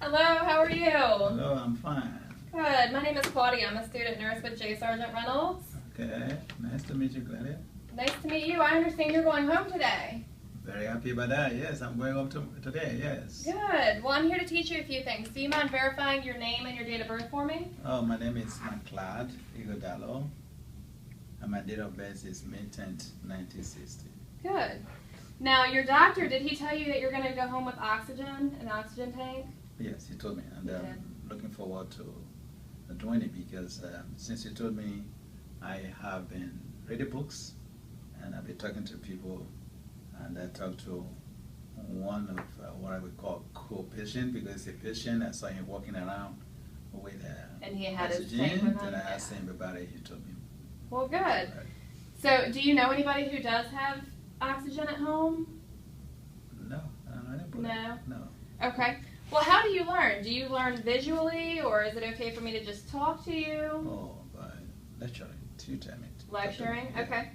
Hello, how are you? Hello, I'm fine. Good. My name is Claudia. I'm a student nurse with J. Sergeant Reynolds. Okay, nice to meet you, Claudia. Nice to meet you. I understand you're going home today. Very happy about that. Yes, I'm going home today, yes. Good. Well, I'm here to teach you a few things. Do you mind verifying your name and your date of birth for me? Oh, my name is Claude Igodalo, and my date of birth is May 10th, 1960. Good. Now, your doctor, did he tell you that you're going to go home with oxygen, an oxygen tank? Yes, he told me, and I'm looking forward to doing it because since he told me, I have been reading books, and I've been talking to people, and I talked to one of what I would call co-patient, because a patient, I saw him walking around with and he had oxygen, his tank with him? and I asked him about it, he told me. Well, good. So, do you know anybody who does have oxygen at home? No, I don't know anybody. No? No. Okay. Well, how do you learn? Do you learn visually, or is it okay for me to just talk to you? Oh, by lecturing, tutoring. Lecturing? Yeah. Okay.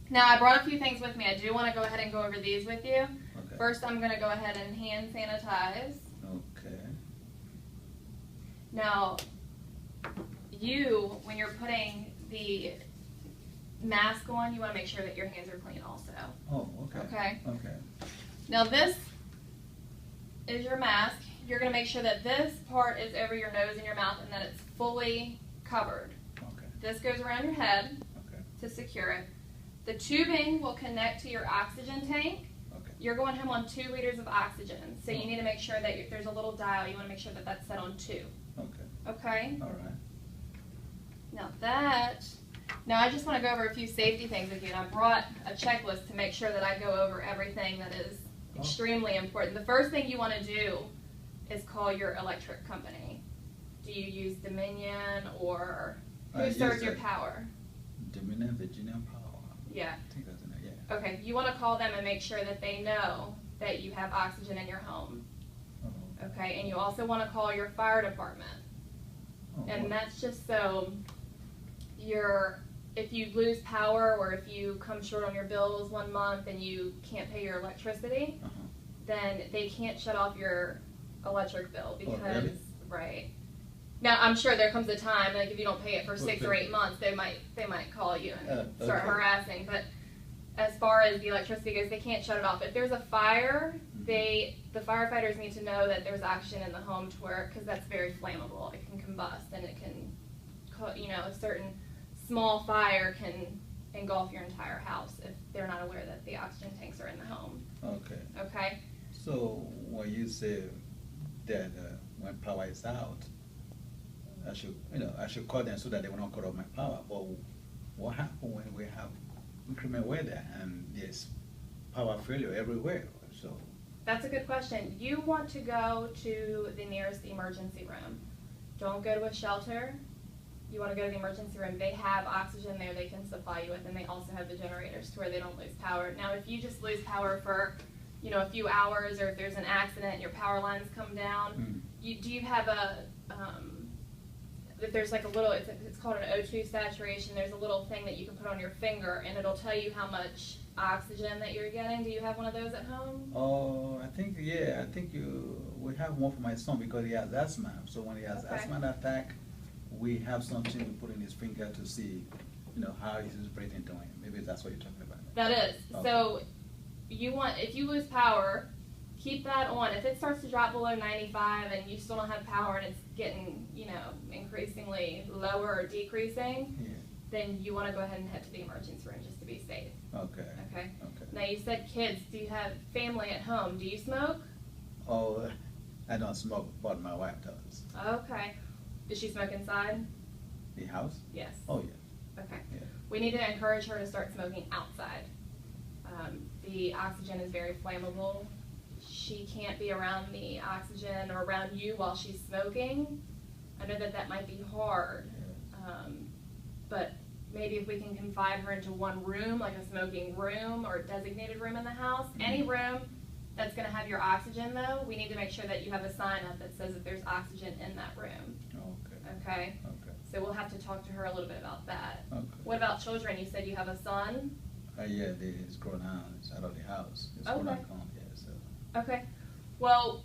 Now, I brought a few things with me. I do want to go ahead and go over these with you. Okay. First, I'm going to go ahead and hand sanitize. Okay. Now, when you're putting the mask on, you want to make sure that your hands are clean also. Oh, okay. Okay? Okay. Now, this is your mask. You're going to make sure that this part is over your nose and your mouth and that it's fully covered. Okay. This goes around your head Okay. to secure it. The tubing will connect to your oxygen tank. Okay. You're going home on 2 liters of oxygen, so you need to make sure that there's a little dial. You want to make sure that that's set on 2. Okay. Okay? All right. Now I just want to go over a few safety things with you, and I brought a checklist to make sure that I go over everything that is extremely important. The first thing you want to do is call your electric company. Do you use Dominion, or who serves your power? Dominion, Virginia Power. Yeah. I think that's in there, yeah. Okay, you want to call them and make sure that they know that you have oxygen in your home. Oh. Okay, and you also want to call your fire department. Oh, And what? that's just so if you lose power, or if you come short on your bills 1 month and you can't pay your electricity, then they can't shut off your electric bill because, really? Right. Now, I'm sure there comes a time, like if you don't pay it for 6 or 8 months, they might call you and start harassing. But as far as the electricity goes, they can't shut it off. If there's a fire, the firefighters need to know that there's oxygen in the home to where, because that's very flammable. It can combust, and it can, a certain small fire can engulf your entire house if they're not aware that the oxygen tanks are in the home. Okay. Okay? So when you say that when power is out, I should call them so that they will not cut off my power. But what happens when we have inclement weather and there's power failure everywhere? So that's a good question. You want to go to the nearest emergency room. Don't go to a shelter. You want to go to the emergency room. They have oxygen there they can supply you with, and they also have the generators to where they don't lose power. Now, if you just lose power for, a few hours, or if there's an accident and your power lines come down, do you have if there's like a little, it's called an O2 saturation, there's a little thing that you can put on your finger, and it'll tell you how much oxygen that you're getting. Do you have one of those at home? Oh, I think we have one for my son because he has asthma. So when he has asthma attack, we have something we put in his finger to see, how is his breathing doing. Maybe that's what you're talking about. That is. Okay. So if you lose power, keep that on. If it starts to drop below 95 and you still don't have power and it's getting, increasingly lower or decreasing, then you want to go ahead and head to the emergency room just to be safe. Okay. Okay. Now, you said kids. Do you have family at home? Do you smoke? Oh, I don't smoke, but my wife does. Okay. Does she smoke inside? The house? Yes. Oh, yeah. Okay. Yeah. We need to encourage her to start smoking outside. The oxygen is very flammable. She can't be around the oxygen or around you while she's smoking. I know that might be hard, but maybe if we can confine her into one room, like a smoking room or a designated room in the house. Any room that's going to have your oxygen, though, we need to make sure that you have a sign up that says that there's oxygen in that room. Okay? So we'll have to talk to her a little bit about that. What about children? You said you have a son? Yeah, he's grown out. He's out of the house. He's grown out home, yeah. So. Okay. Well,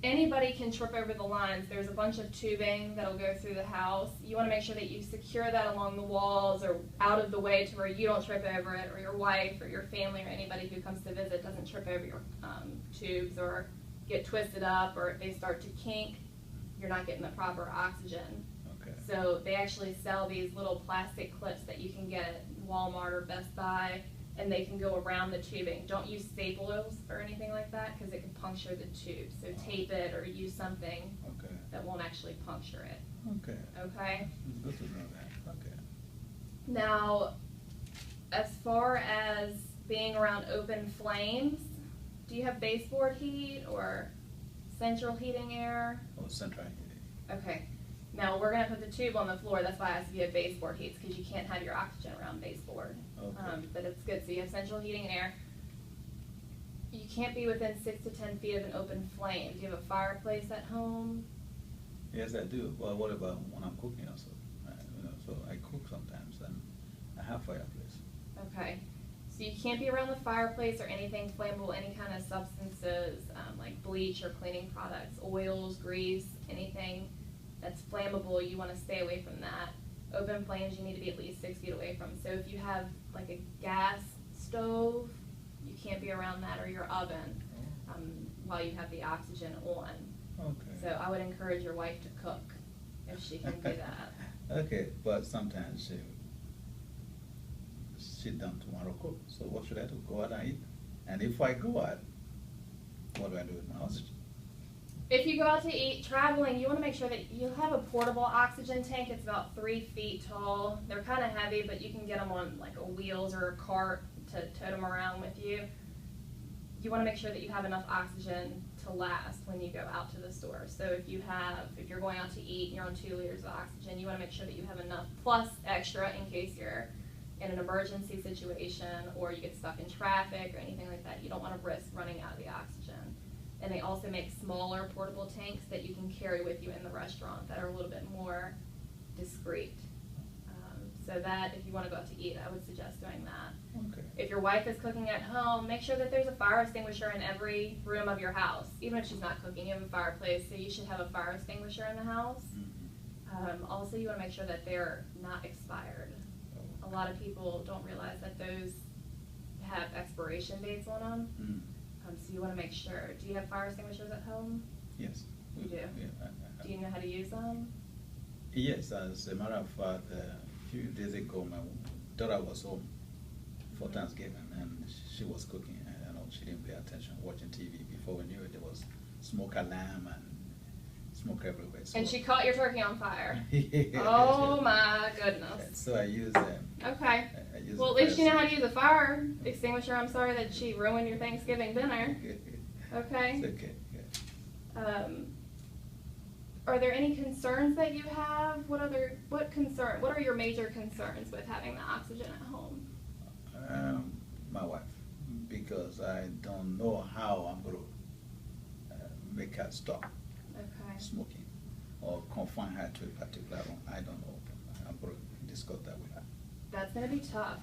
anybody can trip over the lines. There's a bunch of tubing that'll go through the house. You want to make sure that you secure that along the walls or out of the way to where you don't trip over it, or your wife or your family or anybody who comes to visit doesn't trip over your tubes or get twisted up, or if they start to kink, you're not getting the proper oxygen. Okay. So they actually sell these little plastic clips that you can get at Walmart or Best Buy, and they can go around the tubing. Don't use staples or anything like that because it can puncture the tube. So tape it or use something that won't actually puncture it. Okay. Okay? It's good to know that. Okay. Now, as far as being around open flames, do you have baseboard heat or central heating air? Oh, central heating. Okay. Now we're going to put the tube on the floor. That's why I asked if you have baseboard heats, because you can't have your oxygen around baseboard. Okay. But it's good. So you have central heating and air. You can't be within 6 to 10 feet of an open flame. Do you have a fireplace at home? Yes, I do. Well, what about when I'm cooking also? So I cook sometimes, and I have fireplace. Okay. So you can't be around the fireplace or anything flammable, any kind of substances like bleach or cleaning products, oils, grease, anything that's flammable. You want to stay away from that. Open flames you need to be at least 6 feet away from. So if you have like a gas stove, you can't be around that, or your oven while you have the oxygen on. Okay. So I would encourage your wife to cook if she can do that. Okay, but sometimes she don't want to cook. So what should I do? Go out and eat? And if I go out, what do I do with my oxygen? If you go out to eat, traveling, you want to make sure that you have a portable oxygen tank. It's about 3 feet tall. They're kind of heavy, but you can get them on like a wheels or a cart to tote them around with you. You want to make sure that you have enough oxygen to last when you go out to the store. So if you're going out to eat and you're on 2 liters of oxygen, you want to make sure that you have enough plus extra in case you're in an emergency situation or you get stuck in traffic or anything like that. You don't want to risk running out of the oxygen. And they also make smaller portable tanks that you can carry with you in the restaurant that are a little bit more discreet. So that if you want to go out to eat, I would suggest doing that. Okay. If your wife is cooking at home, make sure that there's a fire extinguisher in every room of your house. Even if she's not cooking, you have a fireplace, so you should have a fire extinguisher in the house. Mm-hmm. Also, you want to make sure that they're not expired. A lot of people don't realize that those have expiration dates on them. Mm. So you want to make sure. Do you have fire extinguishers at home? Yes. You do? Yeah, Do you know how to use them? Yes, as a matter of fact, a few days ago, my daughter was home for Thanksgiving, and she was cooking. I know she didn't pay attention, watching TV. Before we knew it, there was smoke alarm and smoke everywhere. So And she caught your turkey on fire. Yeah, Oh my goodness. So I use Okay. I use Well, at least you know how to use a fire extinguisher. I'm sorry that she ruined your Thanksgiving dinner. Okay. It's okay. Yeah. Are there any concerns that you have? What are your major concerns with having the oxygen at home? My wife, because I don't know how I'm going to make her stop smoking or confine her to a particular room. I don't know. I'm going to discuss that with her. That's going to be tough.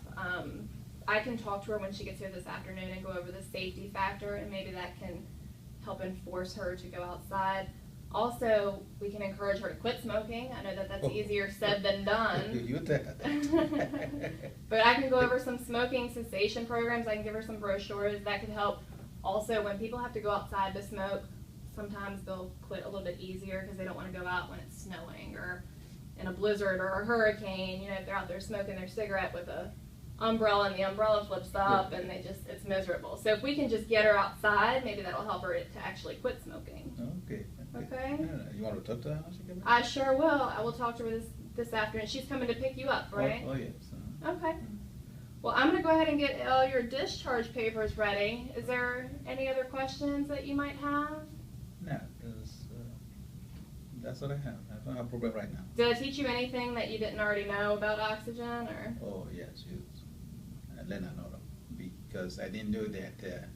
I can talk to her when she gets here this afternoon and go over the safety factor, and maybe that can help enforce her to go outside. Also, we can encourage her to quit smoking. I know that that's easier said than done. You tell her. But I can go over some smoking cessation programs. I can give her some brochures that could help. Also, when people have to go outside to smoke, sometimes they'll quit a little bit easier because they don't want to go out when it's snowing or in a blizzard or a hurricane. You know, if they're out there smoking their cigarette with a umbrella and the umbrella flips up and it's miserable. So if we can just get her outside, maybe that'll help her to actually quit smoking. Okay. Okay. You want to talk to her when she gets back? I sure will. I will talk to her this afternoon. She's coming to pick you up, right? Oh yes. Okay. Well, I'm going to go ahead and get all your discharge papers ready. Is there any other questions that you might have? No, that's what I have. I don't have a problem right now. Did I teach you anything that you didn't already know about oxygen? Or? Oh yes, I learned another because I didn't know that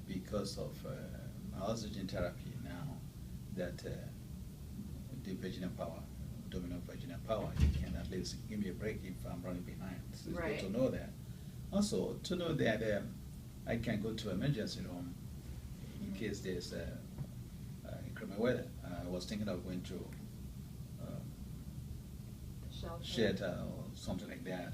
because of my oxygen therapy now that the vaginal power, abdominal vaginal power, you can at least give me a break if I'm running behind. So it's good to know that. Also, to know that I can go to emergency room in case there's cremated. I was thinking of going to shelter or something like that.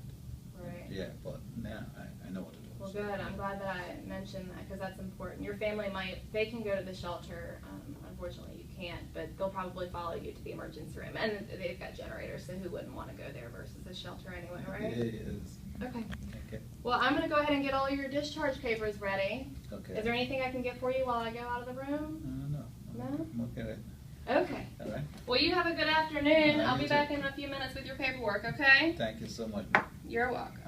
Right. Yeah, but now I know what to do. Well, So, good. I'm glad that I mentioned that because that's important. Your family they can go to the shelter. Unfortunately, you can't, but they'll probably follow you to the emergency room. And they've got generators, so who wouldn't want to go there versus a shelter anyway, right? it is. Okay. Okay. Well, I'm going to go ahead and get all your discharge papers ready. Okay. Is there anything I can get for you while I go out of the room? No. No? I'm okay with it. Okay. All right. Well, you have a good afternoon. I'll be You back too. in a few minutes with your paperwork, okay? Thank you so much. You're welcome.